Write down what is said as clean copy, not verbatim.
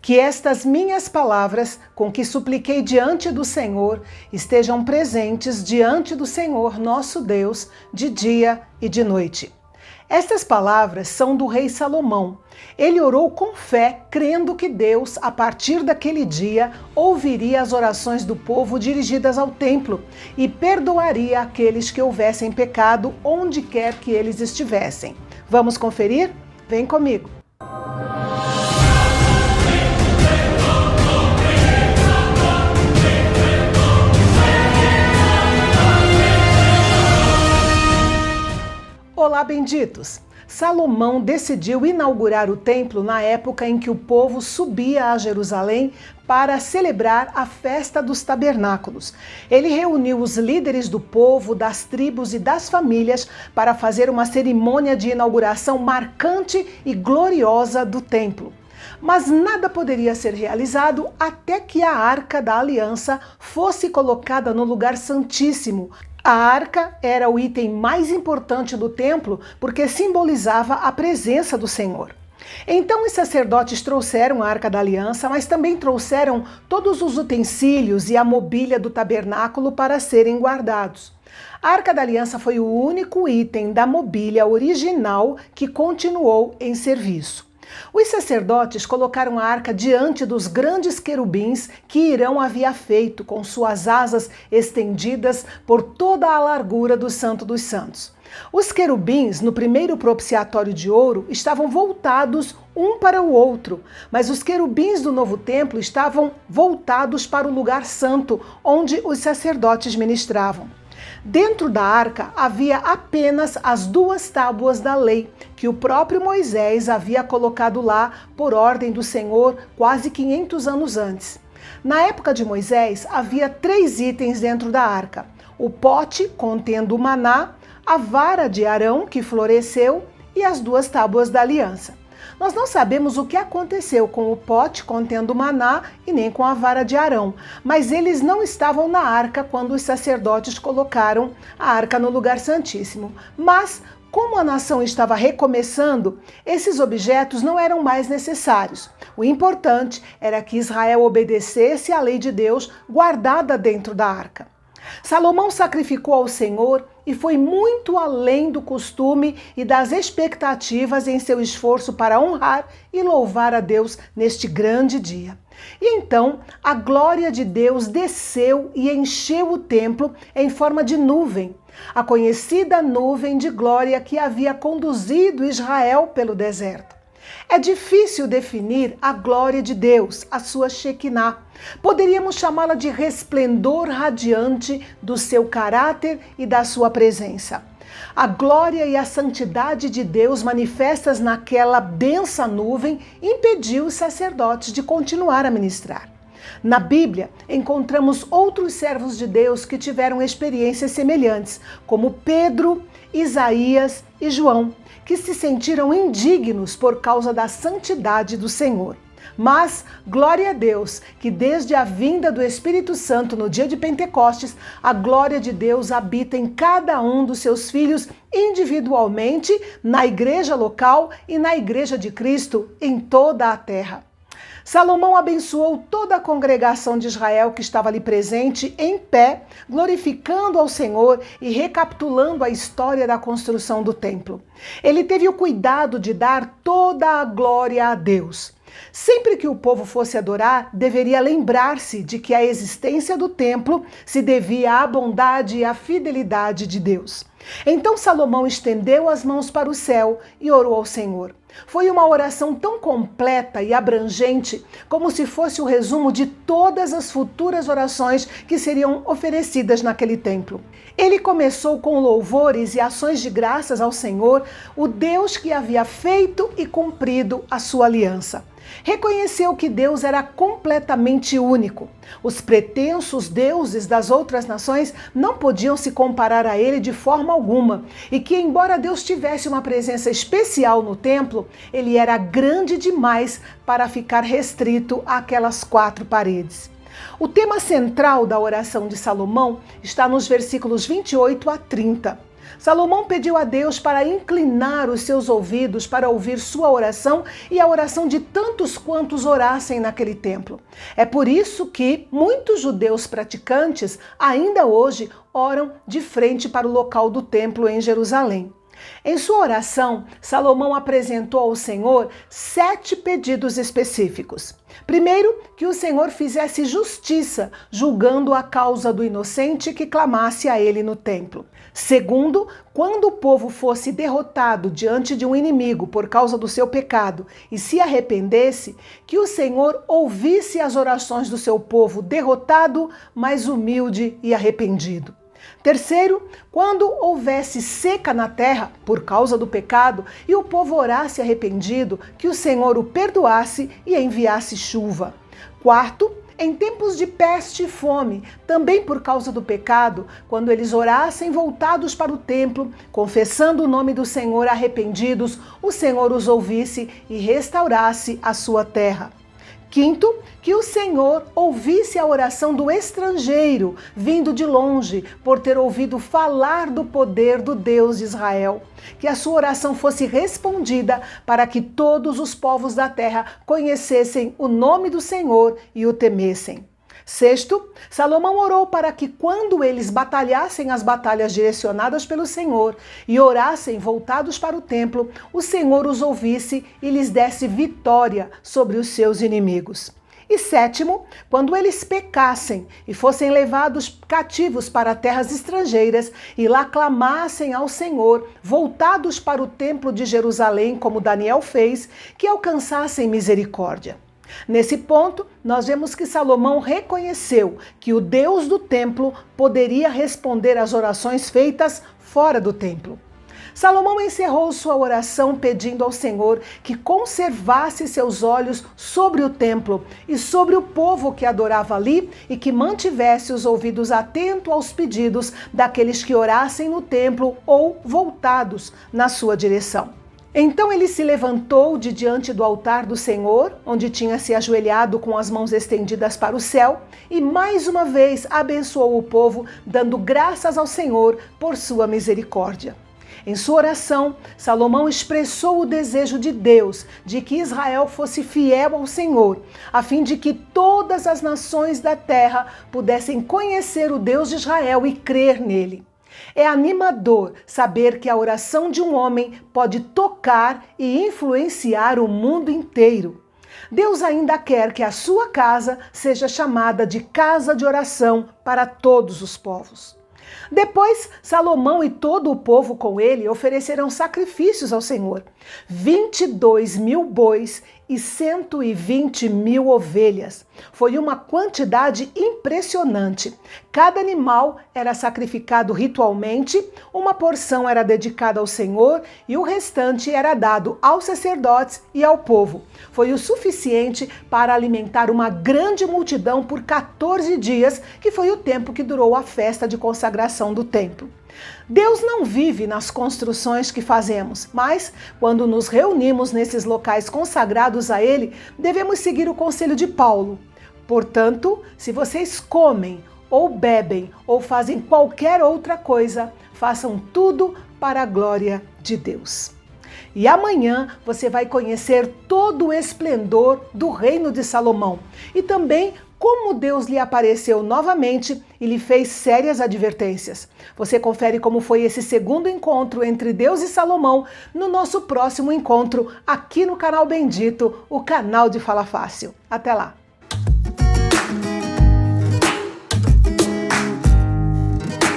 Que estas minhas palavras, com que supliquei diante do Senhor, estejam presentes diante do Senhor nosso Deus, de dia e de noite. Estas palavras são do rei Salomão. Ele orou com fé, crendo que Deus, a partir daquele dia, ouviria as orações do povo dirigidas ao templo e perdoaria aqueles que houvessem pecado onde quer que eles estivessem. Vamos conferir? Vem comigo! Olá, benditos! Salomão decidiu inaugurar o templo na época em que o povo subia a Jerusalém para celebrar a festa dos tabernáculos. Ele reuniu os líderes do povo, das tribos e das famílias para fazer uma cerimônia de inauguração marcante e gloriosa do templo. Mas nada poderia ser realizado até que a Arca da Aliança fosse colocada no lugar santíssimo. A arca era o item mais importante do templo porque simbolizava a presença do Senhor. Então os sacerdotes trouxeram a Arca da Aliança, mas também trouxeram todos os utensílios e a mobília do tabernáculo para serem guardados. A Arca da Aliança foi o único item da mobília original que continuou em serviço. Os sacerdotes colocaram a arca diante dos grandes querubins que Irão havia feito, com suas asas estendidas por toda a largura do Santo dos Santos. Os querubins, no primeiro propiciatório de ouro, estavam voltados um para o outro, mas os querubins do novo templo estavam voltados para o lugar santo, onde os sacerdotes ministravam. Dentro da arca havia apenas as 2 tábuas da lei, que o próprio Moisés havia colocado lá por ordem do Senhor quase 500 anos antes. Na época de Moisés, havia 3 itens dentro da arca: o pote contendo o maná, a vara de Arão que floresceu e as 2 tábuas da aliança. Nós não sabemos o que aconteceu com o pote contendo maná e nem com a vara de Arão, mas eles não estavam na arca quando os sacerdotes colocaram a arca no lugar santíssimo. Mas, como a nação estava recomeçando, esses objetos não eram mais necessários. O importante era que Israel obedecesse à lei de Deus guardada dentro da arca. Salomão sacrificou ao Senhor e foi muito além do costume e das expectativas em seu esforço para honrar e louvar a Deus neste grande dia. E então a glória de Deus desceu e encheu o templo em forma de nuvem, a conhecida nuvem de glória que havia conduzido Israel pelo deserto. É difícil definir a glória de Deus, a sua Shekinah. Poderíamos chamá-la de resplendor radiante do seu caráter e da sua presença. A glória e a santidade de Deus manifestas naquela densa nuvem impediu os sacerdotes de continuar a ministrar. Na Bíblia, encontramos outros servos de Deus que tiveram experiências semelhantes, como Pedro, Isaías e João, que se sentiram indignos por causa da santidade do Senhor. Mas, glória a Deus, que desde a vinda do Espírito Santo no dia de Pentecostes, a glória de Deus habita em cada um dos seus filhos individualmente, na igreja local e na igreja de Cristo em toda a terra. Salomão abençoou toda a congregação de Israel que estava ali presente, em pé, glorificando ao Senhor e recapitulando a história da construção do templo. Ele teve o cuidado de dar toda a glória a Deus. Sempre que o povo fosse adorar, deveria lembrar-se de que a existência do templo se devia à bondade e à fidelidade de Deus. Então Salomão estendeu as mãos para o céu e orou ao Senhor. Foi uma oração tão completa e abrangente, como se fosse o resumo de todas as futuras orações que seriam oferecidas naquele templo. Ele começou com louvores e ações de graças ao Senhor, o Deus que havia feito e cumprido a sua aliança. Reconheceu que Deus era completamente único. Os pretensos deuses das outras nações não podiam se comparar a ele de forma alguma, e que, embora Deus tivesse uma presença especial no templo, ele era grande demais para ficar restrito àquelas 4 paredes. O tema central da oração de Salomão está nos versículos 28 a 30. Salomão pediu a Deus para inclinar os seus ouvidos para ouvir sua oração e a oração de tantos quantos orassem naquele templo. É por isso que muitos judeus praticantes ainda hoje oram de frente para o local do templo em Jerusalém. Em sua oração, Salomão apresentou ao Senhor 7 pedidos específicos. Primeiro, que o Senhor fizesse justiça, julgando a causa do inocente que clamasse a ele no templo. Segundo, quando o povo fosse derrotado diante de um inimigo por causa do seu pecado e se arrependesse, que o Senhor ouvisse as orações do seu povo derrotado, mas humilde e arrependido. Terceiro, quando houvesse seca na terra por causa do pecado e o povo orasse arrependido, que o Senhor o perdoasse e enviasse chuva. Quarto, em tempos de peste e fome, também por causa do pecado, quando eles orassem voltados para o templo, confessando o nome do Senhor arrependidos, o Senhor os ouvisse e restaurasse a sua terra. Quinto, que o Senhor ouvisse a oração do estrangeiro, vindo de longe, por ter ouvido falar do poder do Deus de Israel. Que a sua oração fosse respondida para que todos os povos da terra conhecessem o nome do Senhor e o temessem. Sexto, Salomão orou para que quando eles batalhassem as batalhas direcionadas pelo Senhor e orassem voltados para o templo, o Senhor os ouvisse e lhes desse vitória sobre os seus inimigos. E sétimo, quando eles pecassem e fossem levados cativos para terras estrangeiras e lá clamassem ao Senhor, voltados para o templo de Jerusalém, como Daniel fez, que alcançassem misericórdia. Nesse ponto, nós vemos que Salomão reconheceu que o Deus do templo poderia responder às orações feitas fora do templo. Salomão encerrou sua oração pedindo ao Senhor que conservasse seus olhos sobre o templo e sobre o povo que adorava ali e que mantivesse os ouvidos atentos aos pedidos daqueles que orassem no templo ou voltados na sua direção. Então ele se levantou de diante do altar do Senhor, onde tinha se ajoelhado com as mãos estendidas para o céu, e mais uma vez abençoou o povo, dando graças ao Senhor por sua misericórdia. Em sua oração, Salomão expressou o desejo de Deus de que Israel fosse fiel ao Senhor, a fim de que todas as nações da terra pudessem conhecer o Deus de Israel e crer nele. É animador saber que a oração de um homem pode tocar e influenciar o mundo inteiro. Deus ainda quer que a sua casa seja chamada de casa de oração para todos os povos. Depois, Salomão e todo o povo com ele ofereceram sacrifícios ao Senhor: 22.000 bois e 120.000 ovelhas. Foi uma quantidade impressionante. Cada animal era sacrificado ritualmente, uma porção era dedicada ao Senhor e o restante era dado aos sacerdotes e ao povo. Foi o suficiente para alimentar uma grande multidão por 14 dias, que foi o tempo que durou a festa de consagração do templo. Deus não vive nas construções que fazemos, mas quando nos reunimos nesses locais consagrados a Ele, devemos seguir o conselho de Paulo. Portanto, se vocês comem ou bebem ou fazem qualquer outra coisa, façam tudo para a glória de Deus. E amanhã você vai conhecer todo o esplendor do reino de Salomão e também como Deus lhe apareceu novamente e lhe fez sérias advertências. Você confere como foi esse segundo encontro entre Deus e Salomão no nosso próximo encontro aqui no canal Bendito, o canal de Fala Fácil. Até lá!